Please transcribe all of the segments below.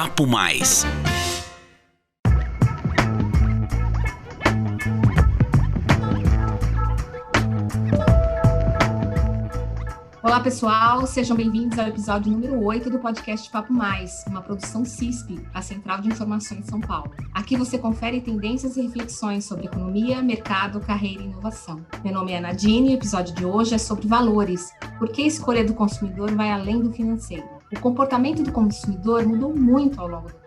Papo Mais. Olá, pessoal, sejam bem-vindos ao episódio número 8 do podcast Papo Mais, uma produção CISP, a Central de Informações de São Paulo. Aqui você confere tendências e reflexões sobre economia, mercado, carreira e inovação. Meu nome é Nadine e o episódio de hoje é sobre valores. Por que a escolha do consumidor vai além do financeiro? O comportamento do consumidor mudou muito ao longo do tempo.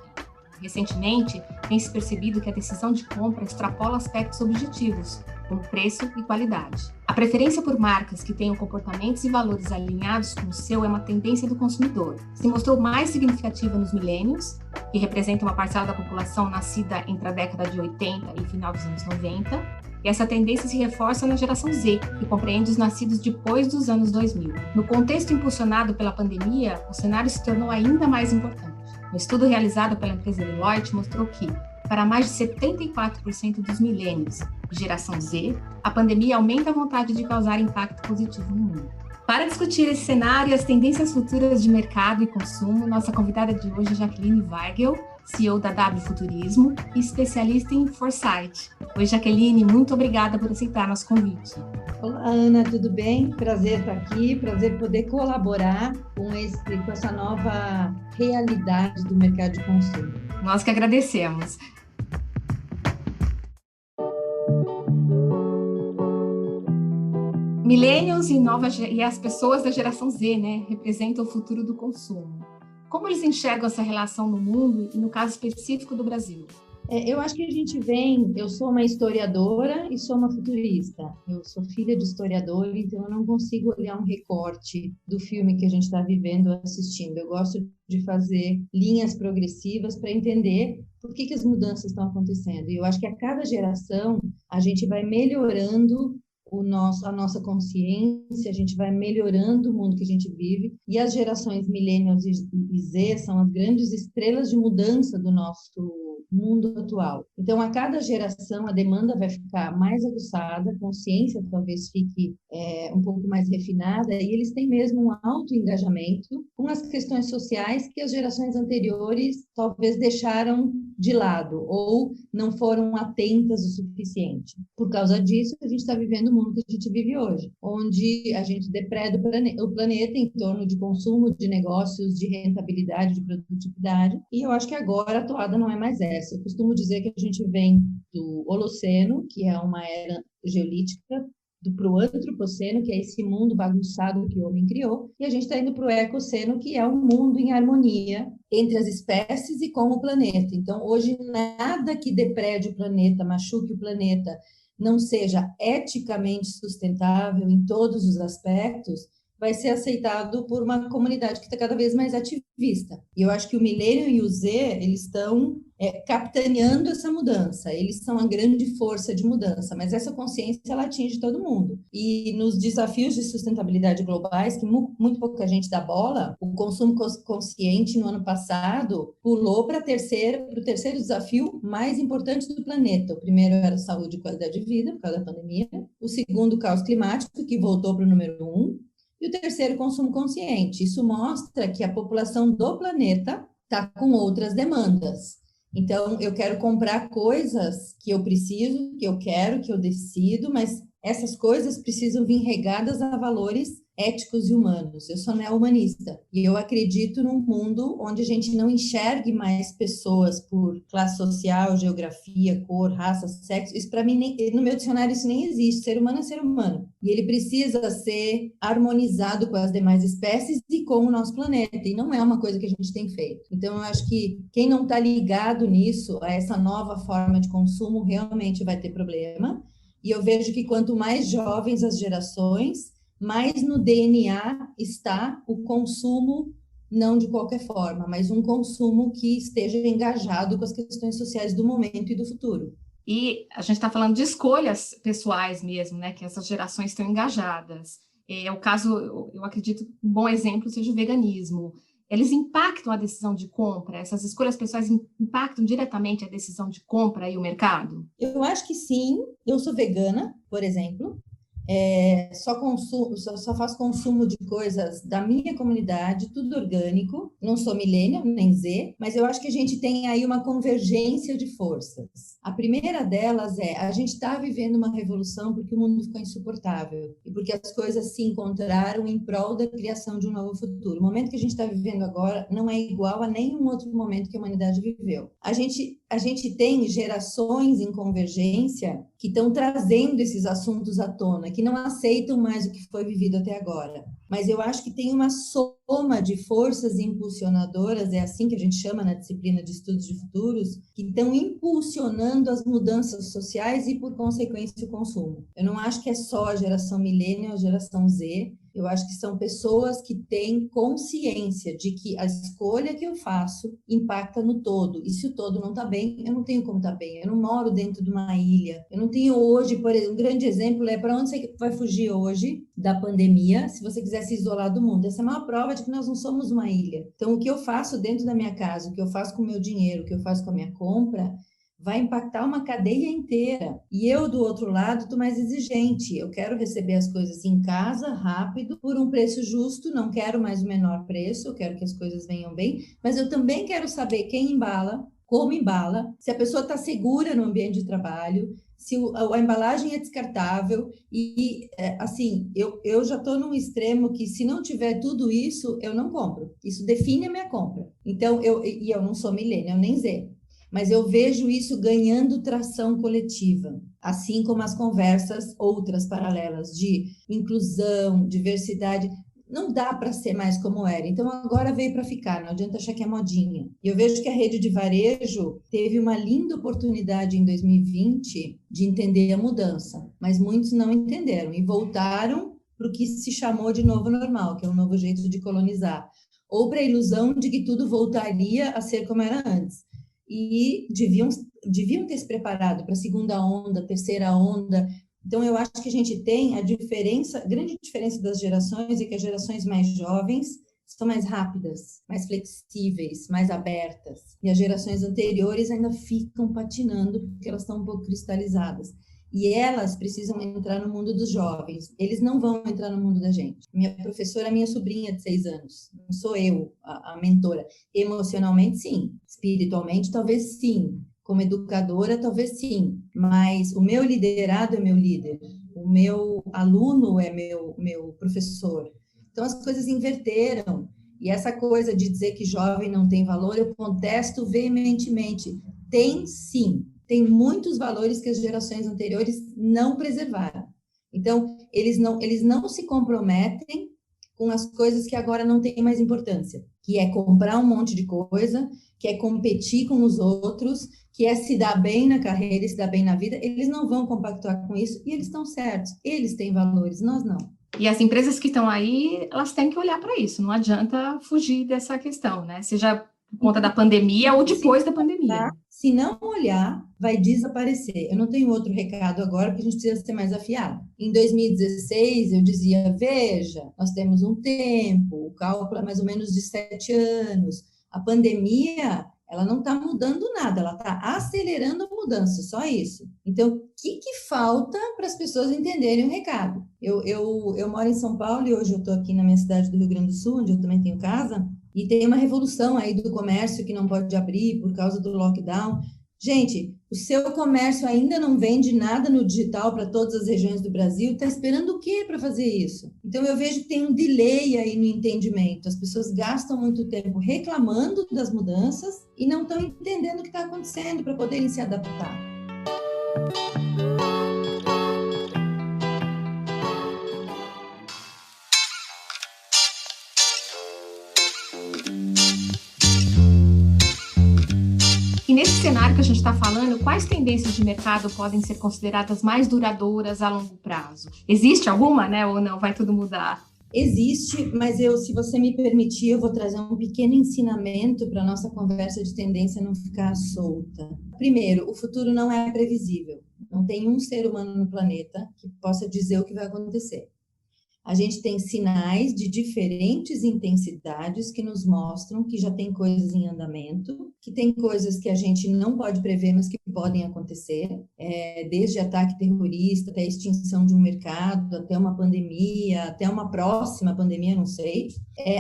Recentemente, tem-se percebido que a decisão de compra extrapola aspectos objetivos, como preço e qualidade. A preferência por marcas que tenham comportamentos e valores alinhados com o seu é uma tendência do consumidor. Se mostrou mais significativa nos millennials, que representam uma parcela da população nascida entre a década de 80 e final dos anos 90, e essa tendência se reforça na geração Z, que compreende os nascidos depois dos anos 2000. No contexto impulsionado pela pandemia, o cenário se tornou ainda mais importante. Um estudo realizado pela empresa Deloitte mostrou que, para mais de 74% dos millennials e geração Z, a pandemia aumenta a vontade de causar impacto positivo no mundo. Para discutir esse cenário e as tendências futuras de mercado e consumo, nossa convidada de hoje é Jaqueline Weigel, CEO da W Futurismo e especialista em Foresight. Oi, Jaqueline, muito obrigada por aceitar nosso convite. Olá, Ana, tudo bem? Prazer estar aqui, prazer poder colaborar com essa nova realidade do mercado de consumo. Nós que agradecemos. Millennials e as pessoas da geração Z, representam o futuro do consumo. Como eles enxergam essa relação no mundo e no caso específico do Brasil? Eu acho que eu sou uma historiadora e sou uma futurista. Eu sou filha de historiador, então eu não consigo olhar um recorte do filme que a gente está vivendo ou assistindo. Eu gosto de fazer linhas progressivas para entender por que as mudanças estão acontecendo. E eu acho que a cada geração a gente vai melhorando a nossa consciência, a gente vai melhorando o mundo que a gente vive, e as gerações millennials e Z são as grandes estrelas de mudança do nosso mundo atual. Então, a cada geração, a demanda vai ficar mais aguçada, a consciência talvez fique um pouco mais refinada, e eles têm mesmo um alto engajamento com as questões sociais que as gerações anteriores talvez deixaram de lado, ou não foram atentas o suficiente. Por causa disso, a gente está vivendo o mundo que a gente vive hoje, onde a gente depreda o planeta em torno de consumo, de negócios, de rentabilidade, de produtividade, e eu acho que agora a toada não é mais essa. Eu costumo dizer que a gente vem do Holoceno, que é uma era geolítica, para o Antropoceno, que é esse mundo bagunçado que o homem criou, e a gente está indo para o Ecoceno, que é um mundo em harmonia entre as espécies e com o planeta. Então, hoje, nada que deprede o planeta, machuque o planeta, não seja eticamente sustentável em todos os aspectos, vai ser aceitado por uma comunidade que está cada vez mais ativista. E eu acho que o Millennium e o Z, eles estão capitaneando essa mudança, eles são a grande força de mudança, mas essa consciência, ela atinge todo mundo. E nos desafios de sustentabilidade globais, que muito pouca gente dá bola, o consumo consciente no ano passado pulou para o terceiro desafio mais importante do planeta. O primeiro era saúde e qualidade de vida, por causa da pandemia. O segundo, o caos climático, que voltou para o número 1. E o terceiro, consumo consciente. Isso mostra que a população do planeta está com outras demandas. Então, eu quero comprar coisas que eu preciso, que eu quero, que eu decido, mas essas coisas precisam vir regadas a valores éticos e humanos. Eu sou neo-humanista e eu acredito num mundo onde a gente não enxergue mais pessoas por classe social, geografia, cor, raça, sexo. Isso, para mim, no meu dicionário, isso nem existe. Ser humano é ser humano. E ele precisa ser harmonizado com as demais espécies e com o nosso planeta. E não é uma coisa que a gente tem feito. Então, eu acho que quem não está ligado nisso, a essa nova forma de consumo, realmente vai ter problema. E eu vejo que quanto mais jovens as gerações, mais no DNA está o consumo, não de qualquer forma, mas um consumo que esteja engajado com as questões sociais do momento e do futuro. E a gente está falando de escolhas pessoais mesmo, que essas gerações estão engajadas. O caso, eu acredito, um bom exemplo seja o veganismo. Eles impactam a decisão de compra? Essas escolhas pessoais impactam diretamente a decisão de compra e o mercado? Eu acho que sim. Eu sou vegana, por exemplo. só faço consumo de coisas da minha comunidade, tudo orgânico. Não sou millennial, nem Z, mas eu acho que a gente tem aí uma convergência de forças. A primeira delas a gente está vivendo uma revolução porque o mundo ficou insuportável e porque as coisas se encontraram em prol da criação de um novo futuro. O momento que a gente está vivendo agora não é igual a nenhum outro momento que a humanidade viveu. A gente tem gerações em convergência que estão trazendo esses assuntos à tona, que não aceitam mais o que foi vivido até agora. Mas eu acho que tem uma soma de forças impulsionadoras, é assim que a gente chama na disciplina de estudos de futuros, que estão impulsionando as mudanças sociais e, por consequência, o consumo. Eu não acho que é só a geração millennial, a geração Z. Eu acho que são pessoas que têm consciência de que a escolha que eu faço impacta no todo. E se o todo não está bem, eu não tenho como estar bem. Eu não moro dentro de uma ilha. Eu não tenho hoje, por exemplo, um grande exemplo é para onde você vai fugir hoje da pandemia, se você quiser se isolar do mundo. Essa é a maior prova de que nós não somos uma ilha. Então, o que eu faço dentro da minha casa, o que eu faço com o meu dinheiro, o que eu faço com a minha compra, vai impactar uma cadeia inteira. E eu, do outro lado, estou mais exigente. Eu quero receber as coisas em casa, rápido, por um preço justo. Não quero mais o menor preço, eu quero que as coisas venham bem. Mas eu também quero saber quem embala, como embala, se a pessoa está segura no ambiente de trabalho, se a embalagem é descartável. E, assim, eu já estou num extremo que, se não tiver tudo isso, eu não compro. Isso define a minha compra. Então, eu não sou millennial, nem Z. Mas eu vejo isso ganhando tração coletiva, assim como as conversas outras paralelas de inclusão, diversidade. Não dá para ser mais como era. Então, agora veio para ficar, não adianta achar que é modinha. E eu vejo que a rede de varejo teve uma linda oportunidade em 2020 de entender a mudança, mas muitos não entenderam e voltaram para o que se chamou de novo normal, que é um novo jeito de colonizar, ou para a ilusão de que tudo voltaria a ser como era antes. E deviam ter se preparado para a segunda onda, terceira onda. Então, eu acho que a gente tem a grande diferença das gerações é que as gerações mais jovens são mais rápidas, mais flexíveis, mais abertas. E as gerações anteriores ainda ficam patinando porque elas estão um pouco cristalizadas. E elas precisam entrar no mundo dos jovens. Eles não vão entrar no mundo da gente. Minha professora é minha sobrinha de 6 anos. Não sou eu a mentora. Emocionalmente, sim. Espiritualmente, talvez sim. Como educadora, talvez sim. Mas o meu liderado é meu líder. O meu aluno é meu professor. Então, as coisas inverteram. E essa coisa de dizer que jovem não tem valor, eu contesto veementemente. Tem sim. Tem muitos valores que as gerações anteriores não preservaram. Então, eles não se comprometem com as coisas que agora não têm mais importância, que é comprar um monte de coisa, que é competir com os outros, que é se dar bem na carreira e se dar bem na vida. Eles não vão compactuar com isso e eles estão certos. Eles têm valores, nós não. E as empresas que estão aí, elas têm que olhar para isso. Não adianta fugir dessa questão, né? Seja por conta da pandemia ou depois da pandemia. Se não olhar, vai desaparecer. Eu não tenho outro recado agora, porque a gente precisa ser mais afiado. Em 2016, eu dizia, veja, nós temos um tempo, o cálculo é mais ou menos de 7 anos. A pandemia, ela não está mudando nada, ela está acelerando a mudança, só isso. Então, o que falta para as pessoas entenderem o recado? Eu moro em São Paulo e hoje eu estou aqui na minha cidade do Rio Grande do Sul, onde eu também tenho casa, e tem uma revolução aí do comércio que não pode abrir por causa do lockdown. Gente, o seu comércio ainda não vende nada no digital para todas as regiões do Brasil, está esperando o quê para fazer isso? Então, eu vejo que tem um delay aí no entendimento. As pessoas gastam muito tempo reclamando das mudanças e não estão entendendo o que está acontecendo para poderem se adaptar. E nesse cenário que a gente está falando, quais tendências de mercado podem ser consideradas mais duradouras a longo prazo? Existe alguma, né? Ou não? Vai tudo mudar? Existe, mas se você me permitir, eu vou trazer um pequeno ensinamento para a nossa conversa de tendência não ficar solta. Primeiro, o futuro não é previsível. Não tem um ser humano no planeta que possa dizer o que vai acontecer. A gente tem sinais de diferentes intensidades que nos mostram que já tem coisas em andamento, que tem coisas que a gente não pode prever, mas que podem acontecer, desde ataque terrorista, até a extinção de um mercado, até uma pandemia, até uma próxima pandemia, não sei.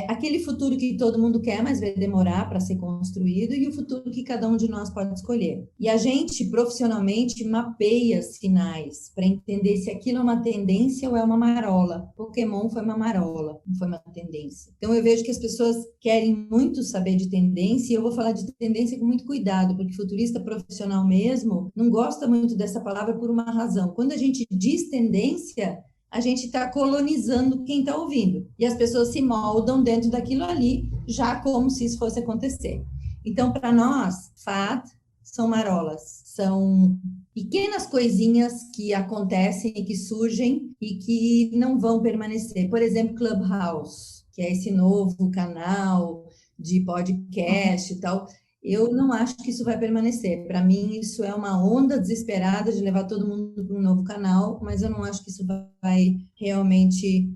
Aquele futuro que todo mundo quer, mas vai demorar para ser construído, e o futuro que cada um de nós pode escolher. E a gente, profissionalmente, mapeia sinais para entender se aquilo é uma tendência ou é uma marola. Pokémon foi uma marola, não foi uma tendência. Então, eu vejo que as pessoas querem muito saber de tendência, e eu vou falar de tendência com muito cuidado, porque futurista profissional mesmo não gosta muito dessa palavra por uma razão. Quando a gente diz tendência, a gente está colonizando quem está ouvindo. E as pessoas se moldam dentro daquilo ali, já como se isso fosse acontecer. Então, para nós, FAD são marolas, são pequenas coisinhas que acontecem e que surgem e que não vão permanecer. Por exemplo, Clubhouse, que é esse novo canal de podcast e tal. Eu não acho que isso vai permanecer. Para mim, isso é uma onda desesperada de levar todo mundo para um novo canal, mas eu não acho que isso vai realmente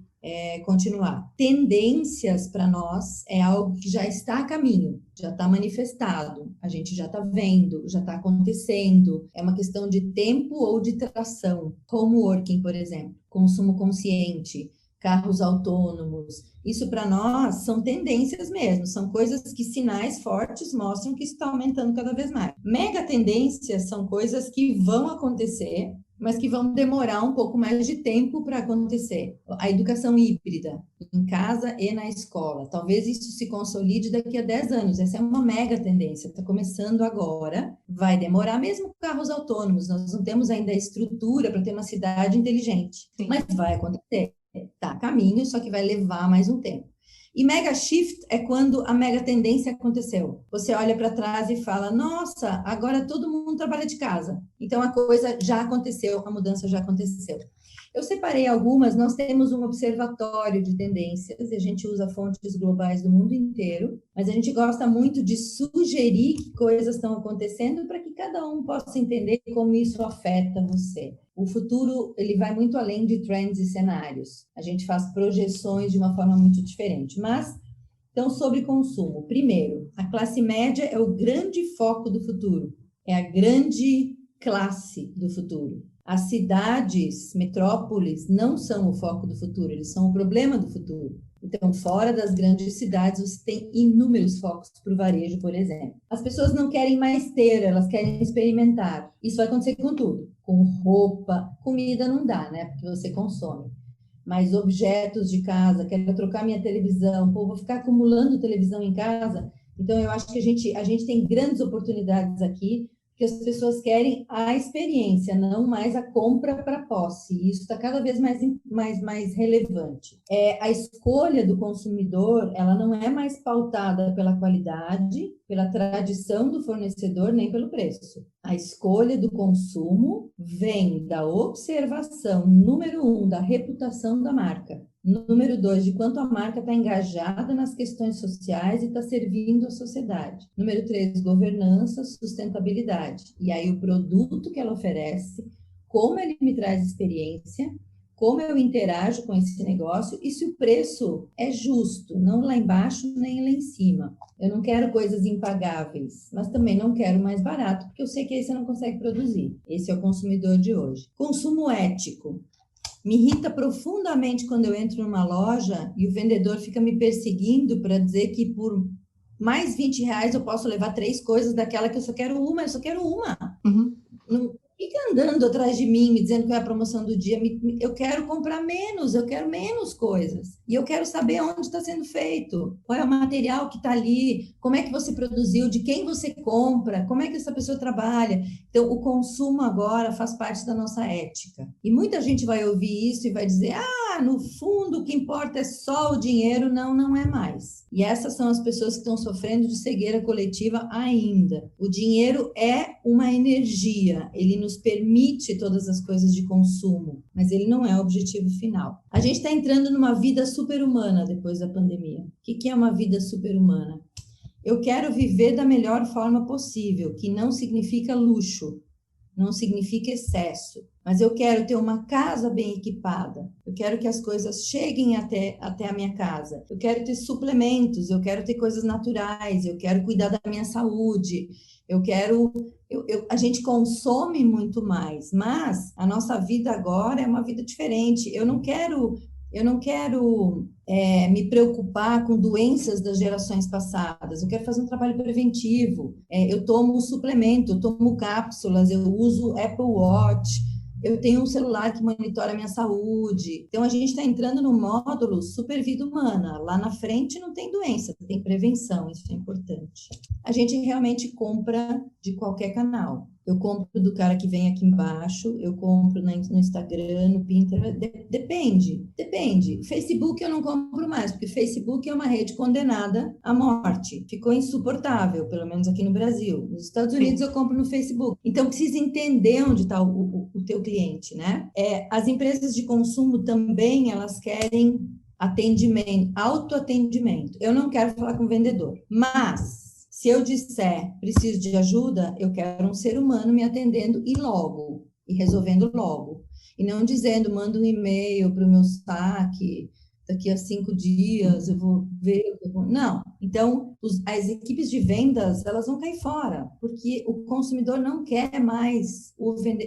continuar. Tendências para nós é algo que já está a caminho, já está manifestado, a gente já está vendo, já está acontecendo. É uma questão de tempo ou de tração. Homeworking, por exemplo, consumo consciente, carros autônomos. Isso para nós são tendências mesmo, são coisas que sinais fortes mostram que isso está aumentando cada vez mais. Mega tendências são coisas que vão acontecer, mas que vão demorar um pouco mais de tempo para acontecer. A educação híbrida, em casa e na escola. Talvez isso se consolide daqui a 10 anos. Essa é uma mega tendência, está começando agora, vai demorar mesmo com carros autônomos. Nós não temos ainda a estrutura para ter uma cidade inteligente, Sim. Mas vai acontecer. Está a caminho, só que vai levar mais um tempo. E mega shift é quando a mega tendência aconteceu. Você olha para trás e fala, nossa, agora todo mundo trabalha de casa. Então, a coisa já aconteceu, a mudança já aconteceu. Eu separei algumas, nós temos um observatório de tendências, e a gente usa fontes globais do mundo inteiro, mas a gente gosta muito de sugerir que coisas estão acontecendo para que cada um possa entender como isso afeta você. O futuro, ele vai muito além de trends e cenários. A gente faz projeções de uma forma muito diferente. Mas, então, sobre consumo. Primeiro, a classe média é o grande foco do futuro. É a grande classe do futuro. As cidades, metrópoles, não são o foco do futuro, eles são o problema do futuro. Então, fora das grandes cidades, você tem inúmeros focos para o varejo, por exemplo. As pessoas não querem mais ter, elas querem experimentar. Isso vai acontecer com tudo. Com roupa, comida não dá, né? Porque você consome. Mas objetos de casa, quero trocar minha televisão, pô, vou ficar acumulando televisão em casa. Então, eu acho que a gente tem grandes oportunidades aqui, que as pessoas querem a experiência, não mais a compra para posse. E isso está cada vez mais relevante. A escolha do consumidor, ela não é mais pautada pela qualidade, pela tradição do fornecedor, nem pelo preço. A escolha do consumo vem da observação, número 1, da reputação da marca. Número 2, de quanto a marca está engajada nas questões sociais e está servindo a sociedade. Número 3, governança, sustentabilidade. E aí o produto que ela oferece, como ele me traz experiência, como eu interajo com esse negócio e se o preço é justo, não lá embaixo nem lá em cima. Eu não quero coisas impagáveis, mas também não quero mais barato, porque eu sei que aí você não consegue produzir. Esse é o consumidor de hoje. Consumo ético. Me irrita profundamente quando eu entro numa loja e o vendedor fica me perseguindo para dizer que por mais R$20 eu posso levar 3 coisas daquela que eu só quero uma. Uhum. Não fica andando atrás de mim, me dizendo que é a promoção do dia. Eu quero comprar menos, eu quero menos coisas. E eu quero saber onde está sendo feito, qual é o material que está ali, como é que você produziu, de quem você compra, como é que essa pessoa trabalha. Então, o consumo agora faz parte da nossa ética. E muita gente vai ouvir isso e vai dizer, no fundo, o que importa é só o dinheiro. Não, não é mais. E essas são as pessoas que estão sofrendo de cegueira coletiva ainda. O dinheiro é uma energia, ele nos permite todas as coisas de consumo, mas ele não é o objetivo final. A gente está entrando numa vida super-humana depois da pandemia. O que é uma vida super-humana? Eu quero viver da melhor forma possível, que não significa luxo. não significa excesso, mas eu quero ter uma casa bem equipada, eu quero que as coisas cheguem até a minha casa, eu quero ter suplementos, eu quero ter coisas naturais, eu quero cuidar da minha saúde, a gente consome muito mais, mas a nossa vida agora é uma vida diferente. Eu não quero me preocupar com doenças das gerações passadas. Eu quero fazer um trabalho preventivo. Eu tomo suplemento, eu tomo cápsulas, eu uso Apple Watch, eu tenho um celular que monitora a minha saúde. Então, a gente está entrando no módulo super vida humana. Lá na frente não tem doença, tem prevenção, isso é importante. A gente realmente compra de qualquer canal. Eu compro do cara que vem aqui embaixo, eu compro no Instagram, no Pinterest, depende. Facebook eu não compro mais, porque Facebook é uma rede condenada à morte. Ficou insuportável, pelo menos aqui no Brasil. Nos Estados Unidos eu compro no Facebook. Então, precisa entender onde está o teu cliente, né? As empresas de consumo também, elas querem atendimento, autoatendimento. Eu não quero falar com o vendedor, mas se eu disser, preciso de ajuda, eu quero um ser humano me atendendo e logo, e resolvendo logo. E não dizendo, manda um e-mail para o meu saque, daqui a 5 dias eu vou ver. Não. Então, as equipes de vendas, elas vão cair fora, porque o consumidor não quer mais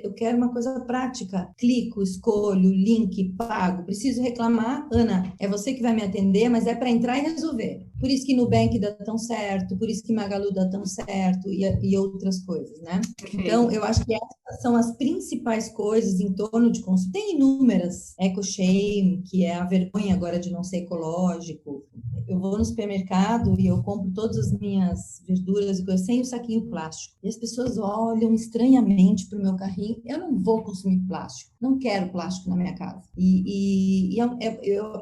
eu quero uma coisa prática. Clico, escolho, link, pago. Preciso reclamar, Ana, é você que vai me atender, mas é para entrar e resolver. Por isso que Nubank dá tão certo, por isso que Magalu dá tão certo e outras coisas, né? Então, eu acho que essas são as principais coisas em torno de consumo. Tem inúmeras, eco-shame, que é a vergonha agora de não ser ecológico. Eu vou no supermercado e eu compro todas as minhas verduras e coisas sem o saquinho plástico. E as pessoas olham estranhamente para o meu carrinho. Eu não vou consumir plástico. Não quero plástico na minha casa.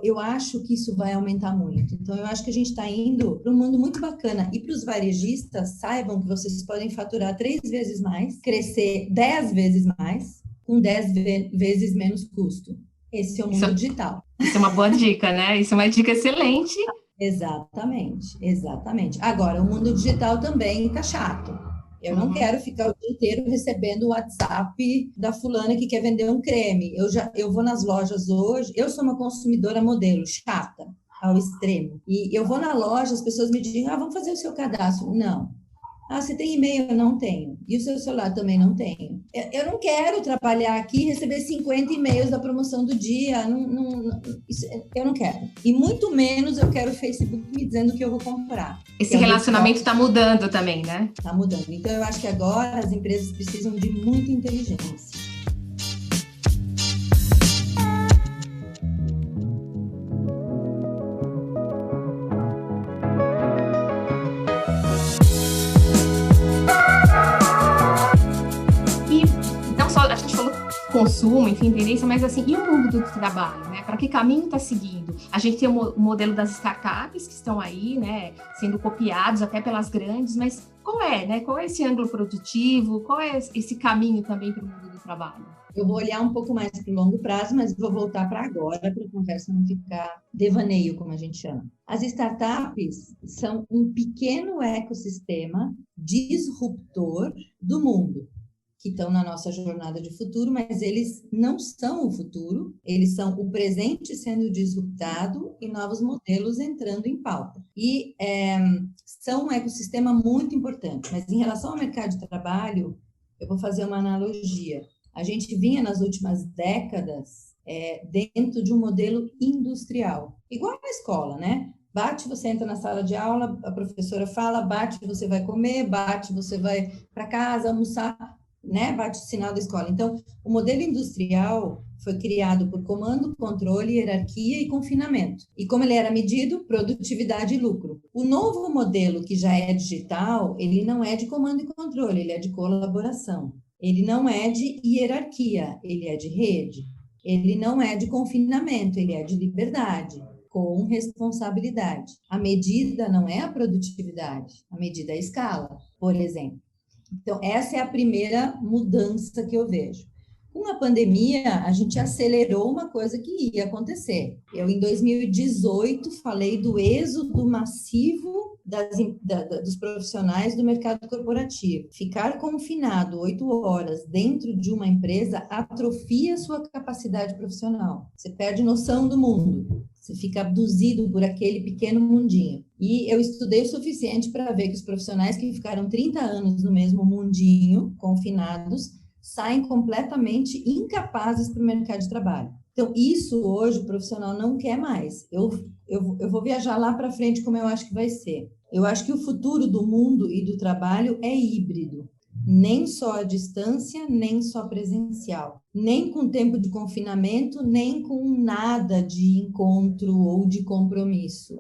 Eu acho que isso vai aumentar muito. Então, eu acho que a gente está indo para um mundo muito bacana. E para os varejistas, saibam que vocês podem faturar 3 vezes mais, crescer 10 vezes mais, com 10 vezes menos custo. Esse é o mundo digital. Isso é uma boa dica, né? Isso é uma dica excelente. Exatamente. Agora, o mundo digital também está chato. Eu não quero ficar o dia inteiro recebendo o WhatsApp da fulana que quer vender um creme. Eu vou nas lojas hoje, eu sou uma consumidora modelo, chata, ao extremo. E eu vou na loja, as pessoas me dizem, vamos fazer o seu cadastro. Não. Você tem e-mail? Eu não tenho. E o seu celular? Também não tenho. Eu não quero trabalhar aqui e receber 50 e-mails da promoção do dia. Eu não quero. E muito menos eu quero o Facebook me dizendo que eu vou comprar. Esse relacionamento está mudando também, né? Está mudando. Então, eu acho que agora as empresas precisam de muita inteligência. Consumo, enfim, tendência, mas assim, e o mundo do trabalho, né? Para que caminho está seguindo? A gente tem o modelo das startups que estão aí, né, sendo copiados até pelas grandes, mas qual é, né? Qual é esse ângulo produtivo? Qual é esse caminho também para o mundo do trabalho? Eu vou olhar um pouco mais para o longo prazo, mas vou voltar para agora, para a conversa não ficar devaneio, como a gente chama. As startups são um pequeno ecossistema disruptor do mundo, que estão na nossa jornada de futuro, mas eles não são o futuro, eles são o presente sendo disruptado e novos modelos entrando em pauta. E são um ecossistema muito importante, mas em relação ao mercado de trabalho, eu vou fazer uma analogia. A gente vinha nas últimas décadas dentro de um modelo industrial, igual na escola, né? Bate, você entra na sala de aula, a professora fala, bate, você vai comer, bate, você vai para casa almoçar, né? Bate o sinal da escola. Então, o modelo industrial foi criado por comando, controle, hierarquia e confinamento. E como ele era medido? Produtividade e lucro. O novo modelo, que já é digital, ele não é de comando e controle, ele é de colaboração. Ele não é de hierarquia, ele é de rede. Ele não é de confinamento, ele é de liberdade, com responsabilidade. A medida não é a produtividade, a medida é a escala, por exemplo. Então, essa é a primeira mudança que eu vejo. Com a pandemia, a gente acelerou uma coisa que ia acontecer. Eu, em 2018, falei do êxodo massivo dos profissionais do mercado corporativo. Ficar confinado 8 horas dentro de uma empresa atrofia sua capacidade profissional. Você perde noção do mundo. Você fica abduzido por aquele pequeno mundinho. E eu estudei o suficiente para ver que os profissionais que ficaram 30 anos no mesmo mundinho, confinados, saem completamente incapazes para o mercado de trabalho. Então, isso hoje o profissional não quer mais. Eu vou viajar lá para frente como eu acho que vai ser. Eu acho que o futuro do mundo e do trabalho é híbrido. Nem só a distância, nem só presencial. Nem com tempo de confinamento, nem com nada de encontro ou de compromisso.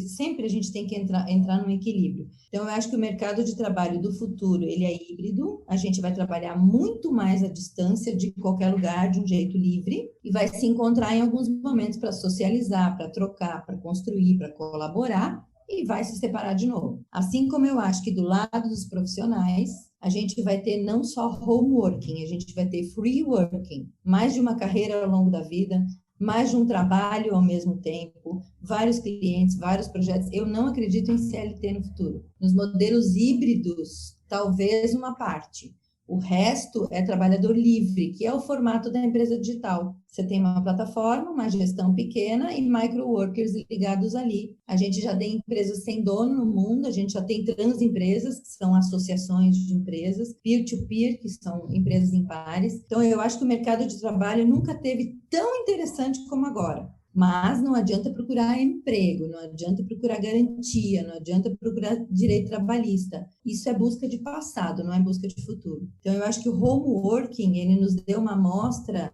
Sempre a gente tem que entrar num equilíbrio. Então, eu acho que o mercado de trabalho do futuro, ele é híbrido. A gente vai trabalhar muito mais à distância de qualquer lugar, de um jeito livre, e vai se encontrar em alguns momentos para socializar, para trocar, para construir, para colaborar, e vai se separar de novo. Assim como eu acho que do lado dos profissionais, a gente vai ter não só home working, a gente vai ter free working, mais de uma carreira ao longo da vida, mais de um trabalho ao mesmo tempo, vários clientes, vários projetos. Eu não acredito em CLT no futuro. Nos modelos híbridos, talvez uma parte. O resto é trabalhador livre, que é o formato da empresa digital. Você tem uma plataforma, uma gestão pequena e microworkers ligados ali. A gente já tem empresas sem dono no mundo, a gente já tem transempresas, que são associações de empresas, peer-to-peer, que são empresas em pares. Então, eu acho que o mercado de trabalho nunca teve tão interessante como agora. Mas não adianta procurar emprego, não adianta procurar garantia, não adianta procurar direito trabalhista. Isso é busca de passado, não é busca de futuro. Então, eu acho que o home working, ele nos deu uma amostra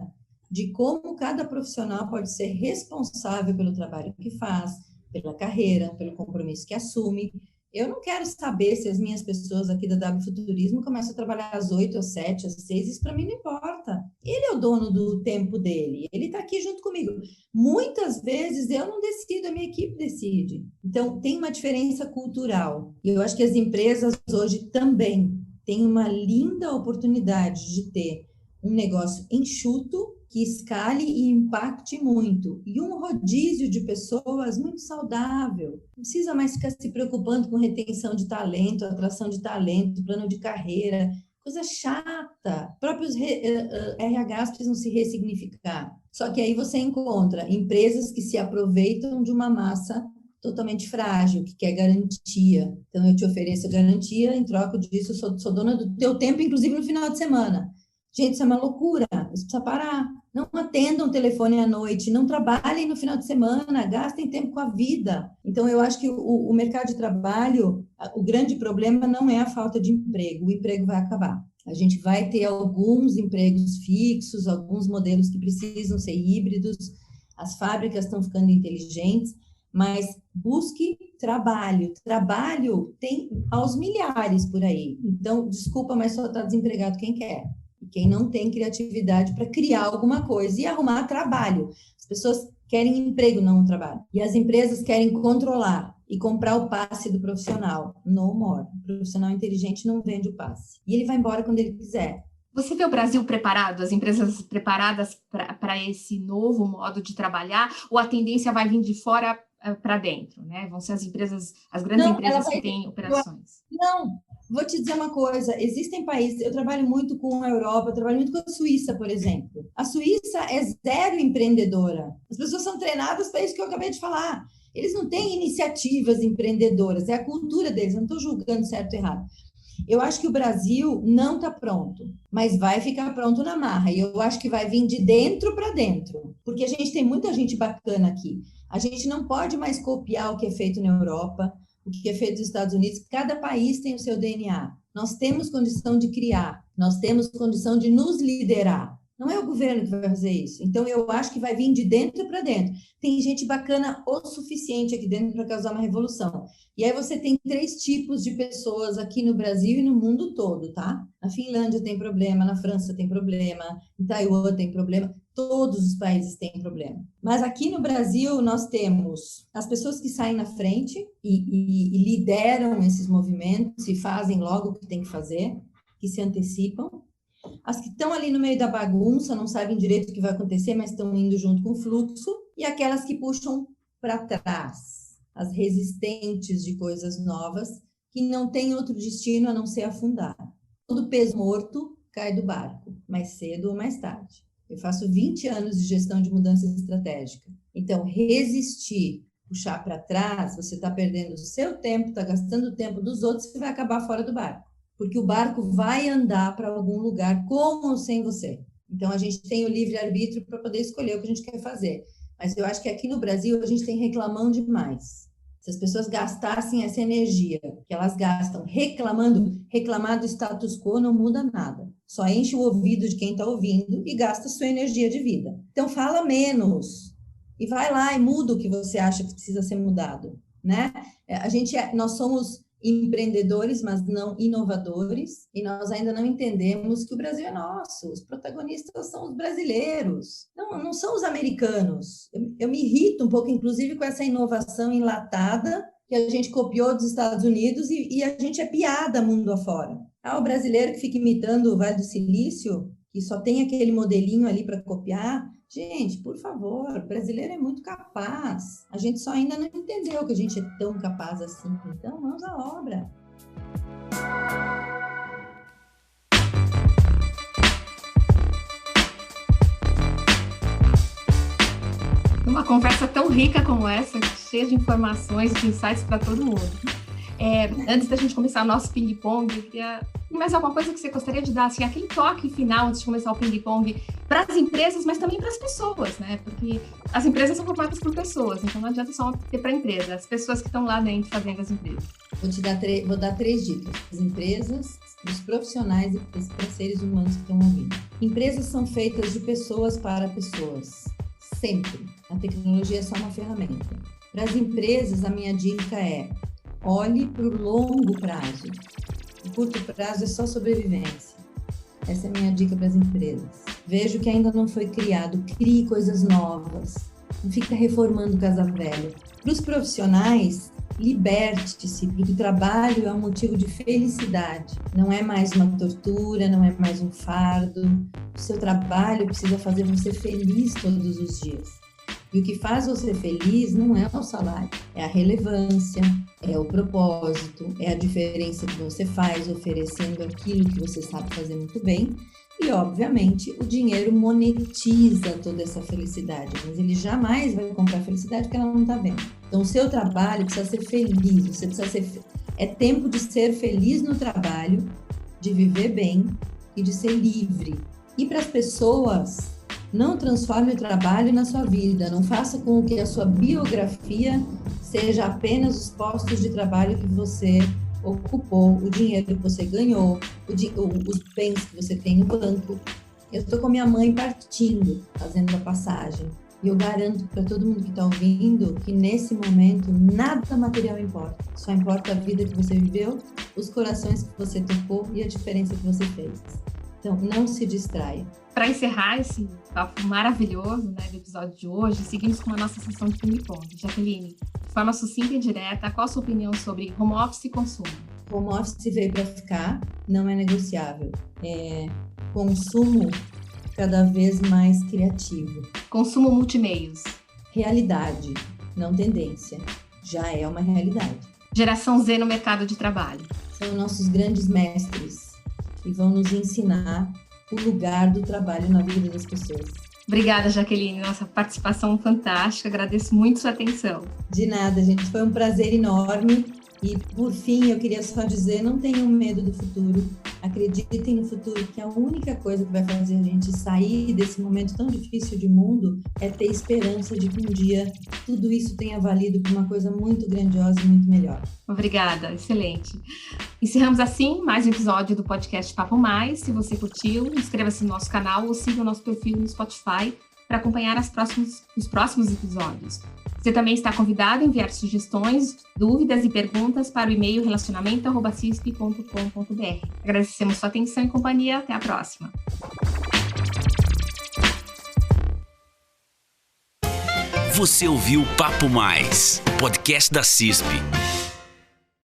de como cada profissional pode ser responsável pelo trabalho que faz, pela carreira, pelo compromisso que assume. Eu não quero saber se as minhas pessoas aqui da W Futurismo começam a trabalhar às 8, às 7, às 6, isso para mim não importa. Ele é o dono do tempo dele, ele está aqui junto comigo. Muitas vezes eu não decido, a minha equipe decide. Então, tem uma diferença cultural. E eu acho que as empresas hoje também têm uma linda oportunidade de ter um negócio enxuto, que escale e impacte muito. E um rodízio de pessoas muito saudável. Não precisa mais ficar se preocupando com retenção de talento, atração de talento, plano de carreira. Coisa chata. Próprios RHs precisam se ressignificar. Só que aí você encontra empresas que se aproveitam de uma massa totalmente frágil, que quer garantia. Então, eu te ofereço garantia, em troca disso, eu sou dona do teu tempo, inclusive no final de semana. Gente, isso é uma loucura, isso precisa parar. Não atendam o telefone à noite, não trabalhem no final de semana, gastem tempo com a vida. Então, eu acho que o mercado de trabalho, o grande problema não é a falta de emprego, o emprego vai acabar. A gente vai ter alguns empregos fixos, alguns modelos que precisam ser híbridos, as fábricas estão ficando inteligentes, mas busque trabalho. Trabalho tem aos milhares por aí. Então, desculpa, mas só está desempregado quem quer. Quem não tem criatividade para criar alguma coisa e arrumar trabalho. As pessoas querem emprego, não trabalho. E as empresas querem controlar e comprar o passe do profissional. No more. O profissional inteligente não vende o passe. E ele vai embora quando ele quiser. Você vê o Brasil preparado, as empresas preparadas para esse novo modo de trabalhar, ou a tendência vai vir de fora para dentro, né? Vão ser as empresas, as grandes empresas que têm operações. Não, vou te dizer uma coisa, existem países, eu trabalho muito com a Europa, eu trabalho muito com a Suíça, por exemplo. A Suíça é zero empreendedora. As pessoas são treinadas para isso que eu acabei de falar. Eles não têm iniciativas empreendedoras, é a cultura deles, eu não estou julgando certo ou errado. Eu acho que o Brasil não está pronto, mas vai ficar pronto na marra. E eu acho que vai vir de dentro para dentro, porque a gente tem muita gente bacana aqui. A gente não pode mais copiar o que é feito na Europa, o que é feito nos Estados Unidos. Cada país tem o seu DNA. Nós temos condição de criar, nós temos condição de nos liderar. Não é o governo que vai fazer isso. Então, eu acho que vai vir de dentro para dentro. Tem gente bacana o suficiente aqui dentro para causar uma revolução. E aí você tem 3 tipos de pessoas aqui no Brasil e no mundo todo, tá? Na Finlândia tem problema, na França tem problema, em Taiwan tem problema, todos os países têm problema. Mas aqui no Brasil nós temos as pessoas que saem na frente e lideram esses movimentos e fazem logo o que tem que fazer, que se antecipam. As que estão ali no meio da bagunça, não sabem direito o que vai acontecer, mas estão indo junto com o fluxo, e aquelas que puxam para trás. as resistentes de coisas novas, que não tem outro destino a não ser afundar. Todo peso morto cai do barco, mais cedo ou mais tarde. Eu faço 20 anos de gestão de mudança estratégica. Então, resistir, puxar para trás, você está perdendo o seu tempo, está gastando o tempo dos outros e vai acabar fora do barco. Porque o barco vai andar para algum lugar com ou sem você. Então, a gente tem o livre-arbítrio para poder escolher o que a gente quer fazer. Mas eu acho que aqui no Brasil a gente tem reclamão demais. Se as pessoas gastassem essa energia que elas gastam reclamando, reclamar do status quo não muda nada. Só enche o ouvido de quem está ouvindo e gasta sua energia de vida. Então, fala menos e vai lá e muda o que você acha que precisa ser mudado, né? Nós somos empreendedores, mas não inovadores, e nós ainda não entendemos que o Brasil é nosso, os protagonistas são os brasileiros, não são os americanos. Eu me irrito um pouco, inclusive, com essa inovação enlatada que a gente copiou dos Estados Unidos e a gente é piada mundo afora. O brasileiro que fica imitando o Vale do Silício, que só tem aquele modelinho ali para copiar. Gente, por favor, o brasileiro é muito capaz. A gente só ainda não entendeu que a gente é tão capaz assim. Então, vamos à obra. Uma conversa tão rica como essa, cheia de informações, de insights para todo mundo. Antes da gente começar o nosso ping-pong, eu queria mais alguma coisa que você gostaria de dar, assim, aquele toque final antes de começar o ping-pong para as empresas, mas também para as pessoas, né? Porque as empresas são formadas por pessoas, então não adianta só ter para a empresa, as pessoas que estão lá dentro fazendo as empresas. Vou dar 3 dicas para as empresas, para os profissionais e para os seres humanos que estão ouvindo. Empresas são feitas de pessoas para pessoas, sempre. A tecnologia é só uma ferramenta. Para as empresas, a minha dica é: olhe para o longo prazo. O curto prazo é só sobrevivência. Essa é a minha dica para as empresas. Veja o que ainda não foi criado, crie coisas novas. Não fica reformando casa velha. Para os profissionais, liberte-se, porque o trabalho é um motivo de felicidade. Não é mais uma tortura, não é mais um fardo. O seu trabalho precisa fazer você feliz todos os dias. E o que faz você feliz não é o salário, é a relevância, é o propósito, é a diferença que você faz oferecendo aquilo que você sabe fazer muito bem. E, obviamente, o dinheiro monetiza toda essa felicidade, mas ele jamais vai comprar felicidade que ela não está vendo. Então, o seu trabalho precisa ser feliz, você precisa ser... É tempo de ser feliz no trabalho, de viver bem e de ser livre. E para as pessoas... Não transforme o trabalho na sua vida, não faça com que a sua biografia seja apenas os postos de trabalho que você ocupou, o dinheiro que você ganhou, os bens que você tem no banco. Eu estou com minha mãe partindo, fazendo a passagem, e eu garanto para todo mundo que está ouvindo que nesse momento nada material importa, só importa a vida que você viveu, os corações que você tocou e a diferença que você fez. Então, não se distraia. Para encerrar esse papo maravilhoso, né, do episódio de hoje, seguimos com a nossa sessão de ping-pong. Jaqueline, de forma sucinta e direta, qual a sua opinião sobre home office e consumo? Home office veio para ficar, não é negociável. Consumo cada vez mais criativo. Consumo multimeios. Realidade, não tendência. Já é uma realidade. Geração Z no mercado de trabalho. São nossos grandes mestres e vão nos ensinar o lugar do trabalho na vida das pessoas. Obrigada, Jaqueline. Nossa participação fantástica. Agradeço muito sua atenção. De nada, gente. Foi um prazer enorme. E, por fim, eu queria só dizer, não tenham medo do futuro. Acreditem no futuro, que a única coisa que vai fazer a gente sair desse momento tão difícil de mundo é ter esperança de que um dia tudo isso tenha valido por uma coisa muito grandiosa e muito melhor. Obrigada, excelente. Encerramos assim mais um episódio do podcast Papo Mais. Se você curtiu, inscreva-se no nosso canal ou siga o nosso perfil no Spotify para acompanhar os próximos episódios. Você também está convidado a enviar sugestões, dúvidas e perguntas para o e-mail relacionamento@cisp.com.br. Agradecemos sua atenção e companhia. Até a próxima. Você ouviu Papo Mais, podcast da CISP.